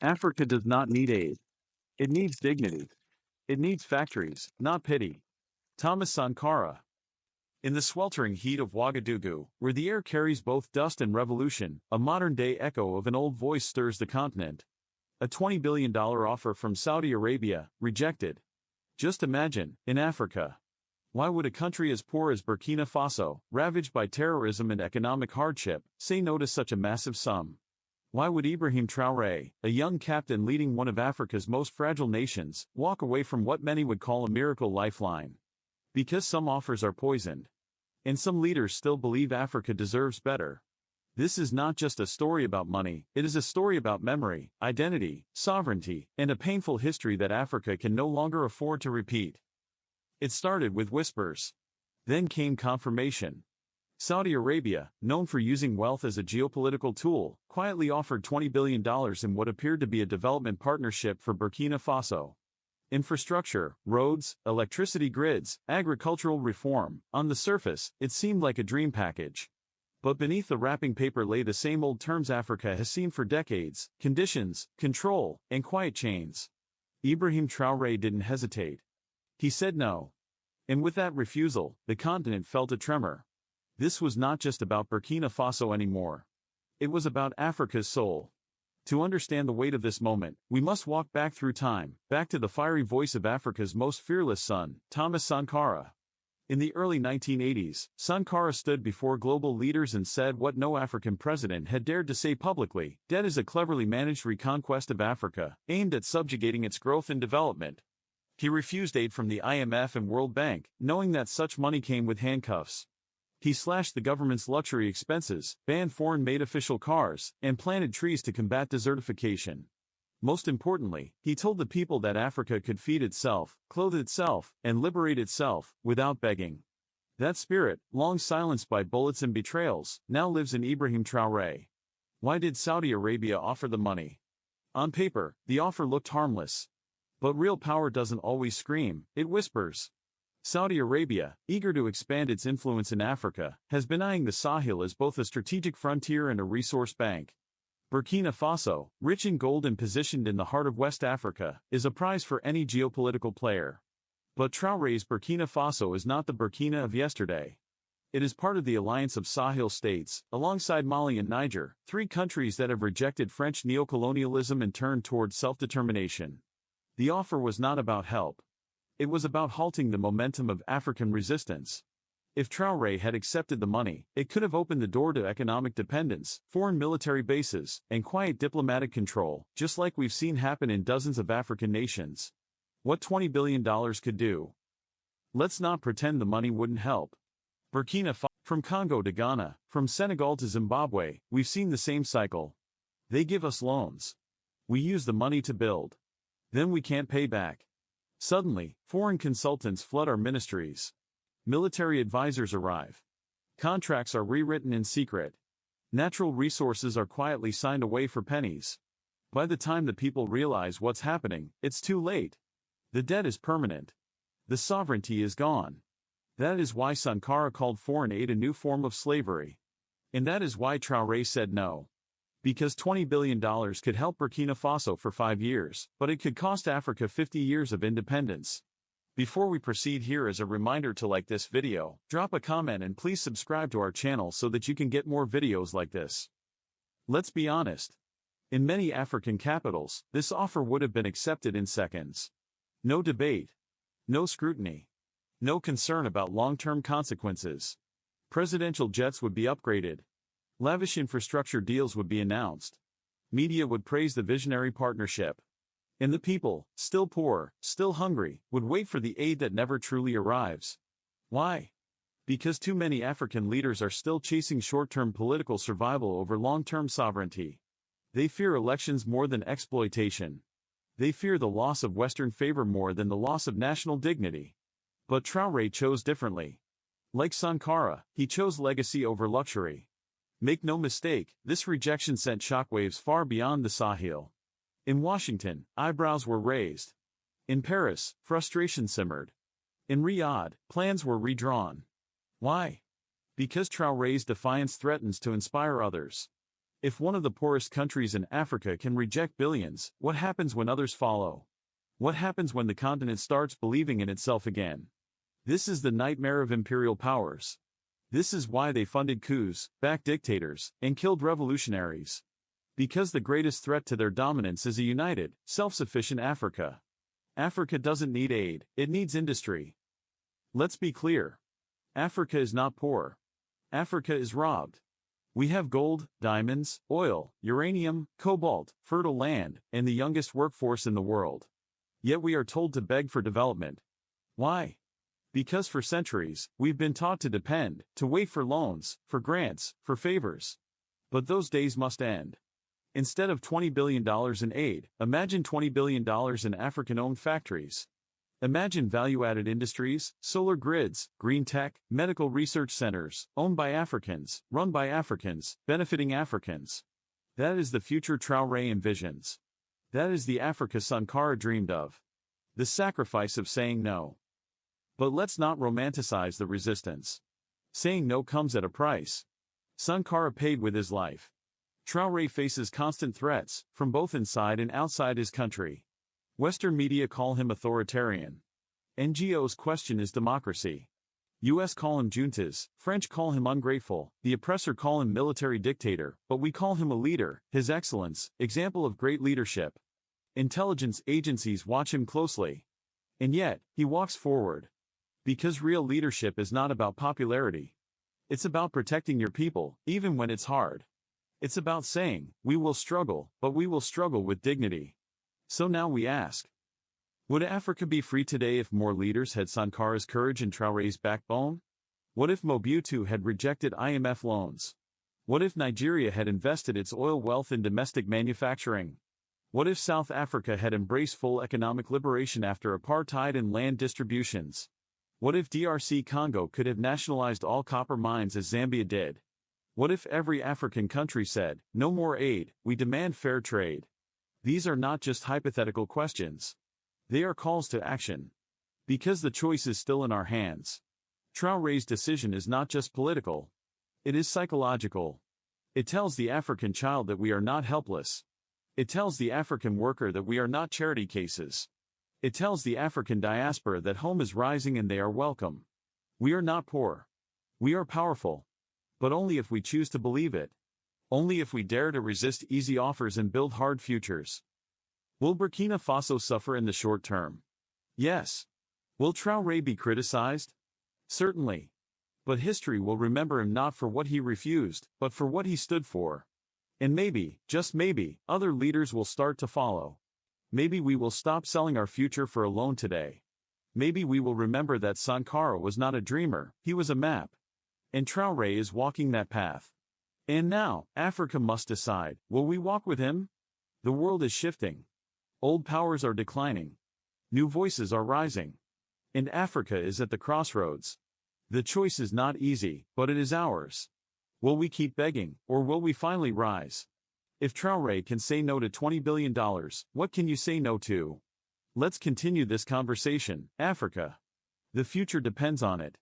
Africa does not need aid. It needs dignity. It needs factories, not pity. Thomas Sankara. In the sweltering heat of Ouagadougou, where the air carries both dust and revolution, a modern-day echo of an old voice stirs the continent. A $20 billion offer from Saudi Arabia, rejected. Just imagine, in Africa. Why would a country as poor as Burkina Faso, ravaged by terrorism and economic hardship, say no to such a massive sum? Why would Ibrahim Traoré, a young captain leading one of Africa's most fragile nations, walk away from what many would call a miracle lifeline? Because some offers are poisoned. And some leaders still believe Africa deserves better. This is not just a story about money, it is a story about memory, identity, sovereignty, and a painful history that Africa can no longer afford to repeat. It started with whispers. Then came confirmation. Saudi Arabia, known for using wealth as a geopolitical tool, quietly offered $20 billion in what appeared to be a development partnership for Burkina Faso. Infrastructure, roads, electricity grids, agricultural reform. On the surface, it seemed like a dream package. But beneath the wrapping paper lay the same old terms Africa has seen for decades: conditions, control, and quiet chains. Ibrahim Traoré didn't hesitate. He said no. And with that refusal, the continent felt a tremor. This was not just about Burkina Faso anymore. It was about Africa's soul. To understand the weight of this moment, we must walk back through time, back to the fiery voice of Africa's most fearless son, Thomas Sankara. In the early 1980s, Sankara stood before global leaders and said what no African president had dared to say publicly: debt is a cleverly managed reconquest of Africa, aimed at subjugating its growth and development. He refused aid from the IMF and World Bank, knowing that such money came with handcuffs. He slashed the government's luxury expenses, banned foreign-made official cars, and planted trees to combat desertification. Most importantly, he told the people that Africa could feed itself, clothe itself, and liberate itself, without begging. That spirit, long silenced by bullets and betrayals, now lives in Ibrahim Traoré. Why did Saudi Arabia offer the money? On paper, the offer looked harmless. But real power doesn't always scream, it whispers. Saudi Arabia, eager to expand its influence in Africa, has been eyeing the Sahel as both a strategic frontier and a resource bank. Burkina Faso, rich in gold and positioned in the heart of West Africa, is a prize for any geopolitical player. But Traoré's Burkina Faso is not the Burkina of yesterday. It is part of the alliance of Sahel states, alongside Mali and Niger, three countries that have rejected French neocolonialism and turned toward self-determination. The offer was not about help. It was about halting the momentum of African resistance. If Traoré had accepted the money, it could have opened the door to economic dependence, foreign military bases, and quiet diplomatic control, just like we've seen happen in dozens of African nations. What $20 billion could do? Let's not pretend the money wouldn't help. Burkina Faso, from Congo to Ghana, from Senegal to Zimbabwe, we've seen the same cycle. They give us loans. We use the money to build. Then we can't pay back. Suddenly, foreign consultants flood our ministries. Military advisors arrive. Contracts are rewritten in secret. Natural resources are quietly signed away for pennies. By the time the people realize what's happening, it's too late. The debt is permanent. The sovereignty is gone. That is why Sankara called foreign aid a new form of slavery. And that is why Traoré said no. Because $20 billion could help Burkina Faso for 5 years, but it could cost Africa 50 years of independence. Before we proceed, here is a reminder to like this video, drop a comment, and please subscribe to our channel so that you can get more videos like this. Let's be honest. In many African capitals, this offer would have been accepted in seconds. No debate. No scrutiny. No concern about long-term consequences. Presidential jets would be upgraded. Lavish infrastructure deals would be announced. Media would praise the visionary partnership. And the people, still poor, still hungry, would wait for the aid that never truly arrives. Why? Because too many African leaders are still chasing short-term political survival over long-term sovereignty. They fear elections more than exploitation. They fear the loss of Western favor more than the loss of national dignity. But Traoré chose differently. Like Sankara, he chose legacy over luxury. Make no mistake, this rejection sent shockwaves far beyond the Sahel. In Washington, eyebrows were raised. In Paris, frustration simmered. In Riyadh, plans were redrawn. Why? Because Traoré's defiance threatens to inspire others. If one of the poorest countries in Africa can reject billions, what happens when others follow? What happens when the continent starts believing in itself again? This is the nightmare of imperial powers. This is why they funded coups, backed dictators, and killed revolutionaries. Because the greatest threat to their dominance is a united, self-sufficient Africa. Africa doesn't need aid, it needs industry. Let's be clear. Africa is not poor. Africa is robbed. We have gold, diamonds, oil, uranium, cobalt, fertile land, and the youngest workforce in the world. Yet we are told to beg for development. Why? Because for centuries, we've been taught to depend, to wait for loans, for grants, for favors. But those days must end. Instead of $20 billion in aid, imagine $20 billion in African-owned factories. Imagine value-added industries, solar grids, green tech, medical research centers, owned by Africans, run by Africans, benefiting Africans. That is the future Traoré envisions. That is the Africa Sankara dreamed of. The sacrifice of saying no. But let's not romanticize the resistance. Saying no comes at a price. Sankara paid with his life. Traoré faces constant threats, from both inside and outside his country. Western media call him authoritarian. NGOs question his democracy. US call him juntas, French call him ungrateful, the oppressor call him military dictator, but we call him a leader, his excellence, example of great leadership. Intelligence agencies watch him closely. And yet, he walks forward. Because real leadership is not about popularity. It's about protecting your people, even when it's hard. It's about saying, we will struggle, but we will struggle with dignity. So now we ask, would Africa be free today if more leaders had Sankara's courage and Traoré's backbone? What if Mobutu had rejected IMF loans? What if Nigeria had invested its oil wealth in domestic manufacturing? What if South Africa had embraced full economic liberation after apartheid and land distributions? What if DRC Congo could have nationalized all copper mines as Zambia did? What if every African country said, no more aid, we demand fair trade? These are not just hypothetical questions. They are calls to action. Because the choice is still in our hands. Traoré's decision is not just political. It is psychological. It tells the African child that we are not helpless. It tells the African worker that we are not charity cases. It tells the African diaspora that home is rising and they are welcome. We are not poor. We are powerful. But only if we choose to believe it. Only if we dare to resist easy offers and build hard futures. Will Burkina Faso suffer in the short term? Yes. Will Traoré be criticized? Certainly. But history will remember him not for what he refused, but for what he stood for. And maybe, just maybe, other leaders will start to follow. Maybe we will stop selling our future for a loan today. Maybe we will remember that Sankara was not a dreamer, he was a map. And Traoré is walking that path. And now, Africa must decide, will we walk with him? The world is shifting. Old powers are declining. New voices are rising. And Africa is at the crossroads. The choice is not easy, but it is ours. Will we keep begging, or will we finally rise? If Traoré can say no to $20 billion, what can you say no to? Let's continue this conversation, Africa. The future depends on it.